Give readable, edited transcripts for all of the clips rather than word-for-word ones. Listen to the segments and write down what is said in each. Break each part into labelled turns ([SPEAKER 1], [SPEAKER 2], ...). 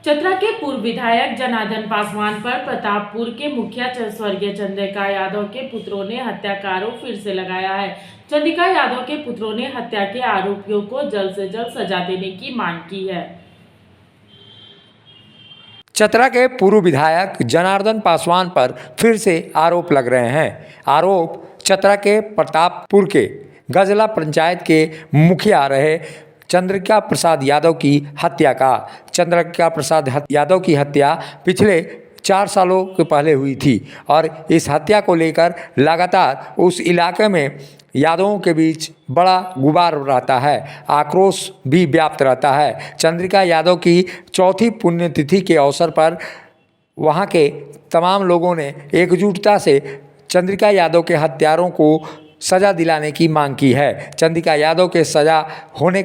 [SPEAKER 1] चतरा के पूर्व विधायक जनार्दन पासवान पर प्रतापपुर के मुखिया स्वर्गीय चंद्रिका यादव के पुत्रों ने हत्या का आरोप फिर से लगाया है। चंद्रिका यादव के पुत्रों ने हत्या के आरोपियों को जल्द से जल्द सजा देने की मांग की है।
[SPEAKER 2] चतरा के पूर्व विधायक जनार्दन पासवान पर फिर से आरोप लग रहे हैं। आरोप चतरा के प्रतापपुर के गजला पंचायत के मुखिया रहे चंद्रिका प्रसाद यादव की हत्या का। चंद्रिका प्रसाद यादव की हत्या पिछले 4 सालों के पहले हुई थी और इस हत्या को लेकर लगातार उस इलाके में यादवों के बीच बड़ा गुबार रहता है, आक्रोश भी व्याप्त रहता है। चंद्रिका यादव की चौथी पुण्यतिथि के अवसर पर वहां के तमाम लोगों ने एकजुटता से चंद्रिका यादव के हत्यारों को सज़ा दिलाने की मांग की है। चंद्रिका यादव के सज़ा होने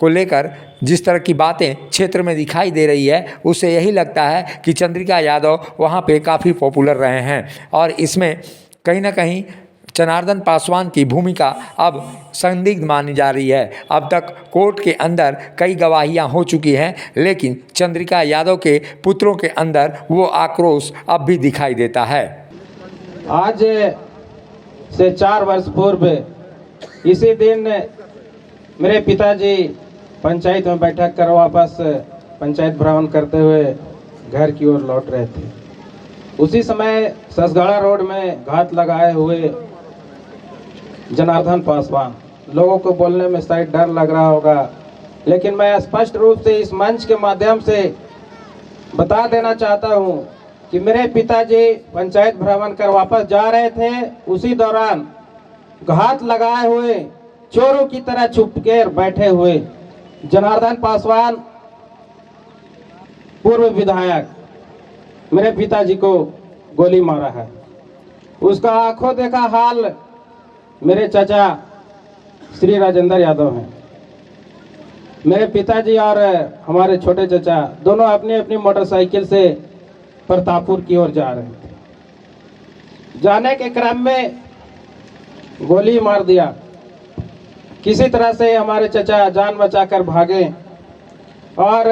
[SPEAKER 2] को लेकर जिस तरह की बातें क्षेत्र में दिखाई दे रही है, उससे यही लगता है कि चंद्रिका यादव वहां पे काफ़ी पॉपुलर रहे हैं और इसमें कहीं ना कहीं जनार्दन पासवान की भूमिका अब संदिग्ध मानी जा रही है। अब तक कोर्ट के अंदर कई गवाहियां हो चुकी हैं, लेकिन चंद्रिका यादव के पुत्रों के अंदर वो आक्रोश अब भी दिखाई देता है।
[SPEAKER 3] आज से 4 वर्ष पूर्व इसी दिन मेरे पिताजी पंचायत में बैठक कर वापस पंचायत भ्रमण करते हुए घर की ओर लौट रहे थे। उसी समय ससगाड़ा रोड में घात लगाए हुए जनार्दन पासवान, लोगों को बोलने में शायद डर लग रहा होगा, लेकिन मैं स्पष्ट रूप से इस मंच के माध्यम से बता देना चाहता हूं कि मेरे पिताजी पंचायत भ्रमण कर वापस जा रहे थे। उसी दौरान घात लगाए हुए चोरों की तरह छुपकर बैठे हुए जनार्दन पासवान पूर्व विधायक मेरे पिताजी को गोली मारा है। उसका आंखों देखा हाल मेरे चाचा श्री राजेंद्र यादव हैं। मेरे पिताजी और हमारे छोटे चाचा दोनों अपनी अपनी मोटरसाइकिल से प्रतापपुर की ओर जा रहे थे। जाने के क्रम में गोली मार दिया। किसी तरह से हमारे चाचा जान बचाकर भागे और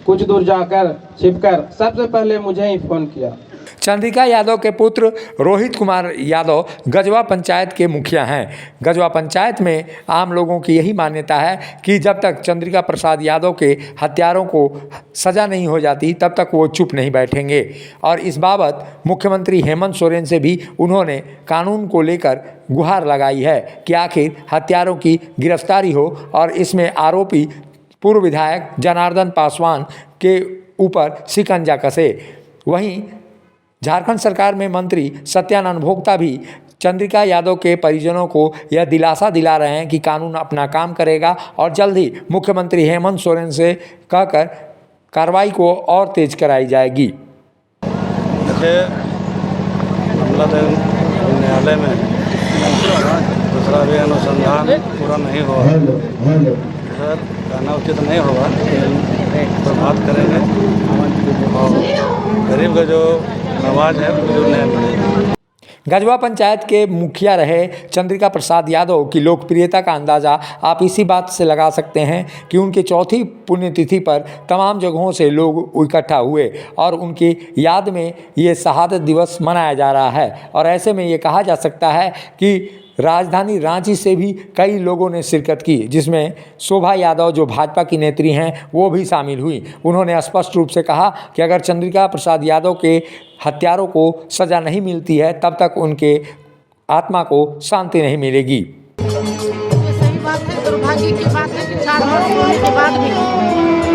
[SPEAKER 3] कुछ दूर जाकर छिपकर सबसे पहले मुझे ही फोन किया।
[SPEAKER 2] चंद्रिका यादव के पुत्र रोहित कुमार यादव गजवा पंचायत के मुखिया हैं। गजवा पंचायत में आम लोगों की यही मान्यता है कि जब तक चंद्रिका प्रसाद यादव के हत्यारों को सज़ा नहीं हो जाती तब तक वो चुप नहीं बैठेंगे और इस बाबत मुख्यमंत्री हेमंत सोरेन से भी उन्होंने कानून को लेकर गुहार लगाई है कि आखिर हत्यारों की गिरफ्तारी हो और इसमें आरोपी पूर्व विधायक जनार्दन पासवान के ऊपर शिकंजा कसे। वहीं झारखंड सरकार में मंत्री सत्यानंद भोक्ता भी चंद्रिका यादव के परिजनों को यह दिलासा दिला रहे हैं कि कानून अपना काम करेगा और जल्द ही मुख्यमंत्री हेमंत सोरेन से कहकर कार्रवाई को और तेज कराई जाएगी।
[SPEAKER 4] देखिए, न्यायालय में दूसरा भी अनुसंधान पूरा नहीं हुआ सर, कहना उचित नहीं होगा, तो बात करेंगे और गरीब का जो आवाज़ है जो न्याय मिलेगा।
[SPEAKER 2] गजवा पंचायत के मुखिया रहे चंद्रिका प्रसाद यादव की लोकप्रियता का अंदाज़ा आप इसी बात से लगा सकते हैं कि उनके चौथी पुण्यतिथि पर तमाम जगहों से लोग इकट्ठा हुए और उनकी याद में ये शहादत दिवस मनाया जा रहा है। और ऐसे में ये कहा जा सकता है कि राजधानी रांची से भी कई लोगों ने शिरकत की, जिसमें शोभा यादव जो भाजपा की नेत्री हैं वो भी शामिल हुई। उन्होंने स्पष्ट रूप से कहा कि अगर चंद्रिका प्रसाद यादव के हत्यारों को सज़ा नहीं मिलती है तब तक उनके आत्मा को शांति नहीं मिलेगी।
[SPEAKER 5] ये सही बात है, दुर्भाग्य की बात है कि 4 वर्ष होने के बाद भी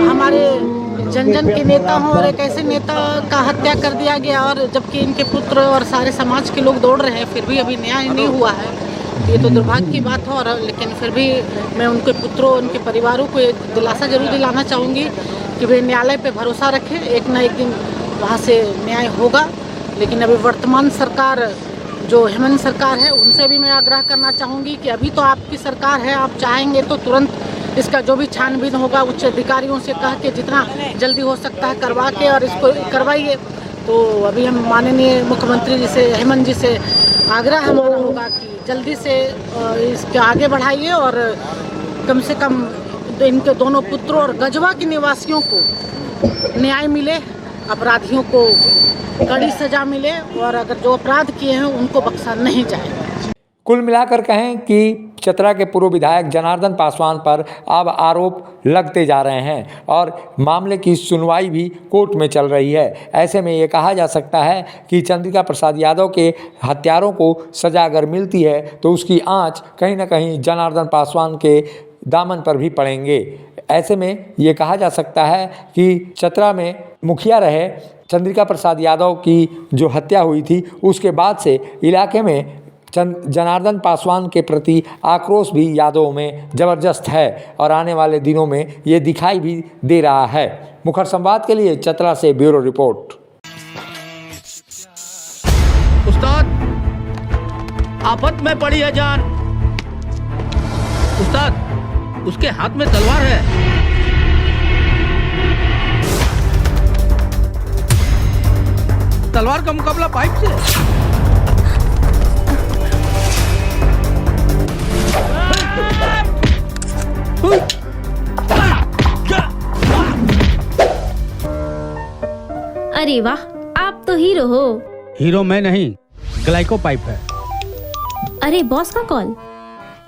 [SPEAKER 5] हमारे जन के नेता हों और एक ऐसे नेता का हत्या कर दिया गया, और जबकि इनके पुत्र और सारे समाज के लोग दौड़ रहे हैं, फिर भी अभी न्याय नहीं हुआ है। ये तो दुर्भाग्य की बात है। और लेकिन फिर भी मैं उनके पुत्रों, उनके परिवारों को एक दिलासा जरूर दिलाना चाहूँगी कि वे न्यायालय पे भरोसा रखें, एक ना एक दिन वहाँ से न्याय होगा। लेकिन अभी वर्तमान सरकार जो हेमंत सरकार है उनसे भी मैं आग्रह करना चाहूँगी कि अभी तो आपकी सरकार है, आप चाहेंगे तो तुरंत इसका जो भी छानबीन होगा उच्च अधिकारियों से कह के जितना जल्दी हो सकता है करवा के और इसको करवाइए। तो अभी हम माननीय मुख्यमंत्री जी से, हेमंत जी से आग्रह हमारा होगा कि जल्दी से इसके आगे बढ़ाइए और कम से कम इनके दोनों पुत्रों और गजवा के निवासियों को न्याय मिले, अपराधियों को कड़ी सजा मिले और अगर जो अपराध किए हैं उनको बख्शा नहीं जाए।
[SPEAKER 2] कुल मिलाकर कहें कि चतरा के पूर्व विधायक जनार्दन पासवान पर अब आरोप लगते जा रहे हैं और मामले की सुनवाई भी कोर्ट में चल रही है। ऐसे में ये कहा जा सकता है कि चंद्रिका प्रसाद यादव के हत्यारों को सजा अगर मिलती है तो उसकी आंच कहीं ना कहीं जनार्दन पासवान के दामन पर भी पड़ेंगे। ऐसे में ये कहा जा सकता है कि चतरा में मुखिया रहे चंद्रिका प्रसाद यादव की जो हत्या हुई थी उसके बाद से इलाके में जनार्दन पासवान के प्रति आक्रोश भी यादवों में ज़बरदस्त है और आने वाले दिनों में ये दिखाई भी दे रहा है। मुखर संवाद के लिए चतरा से ब्यूरो रिपोर्ट।
[SPEAKER 6] उस्ताद, आफत में पड़ी है जान। उस्ताद, उसके हाथ में तलवार है। तलवार का मुकाबला पाइप से।
[SPEAKER 7] अरे वाह, आप तो हीरो हो।
[SPEAKER 6] हीरो मैं नहीं, ग्लाइको पाइप है।
[SPEAKER 7] अरे बॉस का कॉल।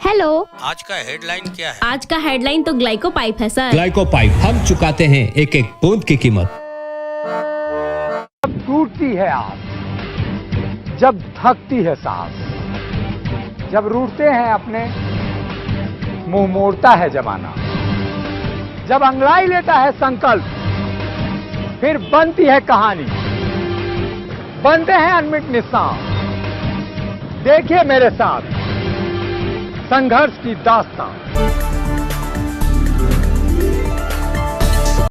[SPEAKER 7] हेलो,
[SPEAKER 6] आज का हेडलाइन क्या है?
[SPEAKER 7] आज का हेडलाइन तो ग्लाइको पाइप है सर।
[SPEAKER 8] ग्लाइको पाइप हम चुकाते हैं एक एक बूंद की कीमत।
[SPEAKER 2] जब टूटती है आस, जब थकती है सांस, जब रूठते हैं अपने, मुंह मोड़ता है जमाना, जब अंगड़ाई लेता है संकल्प, फिर बनती है कहानी, बनते हैं अनमिट निशान। देखिए मेरे साथ संघर्ष की दास्तान।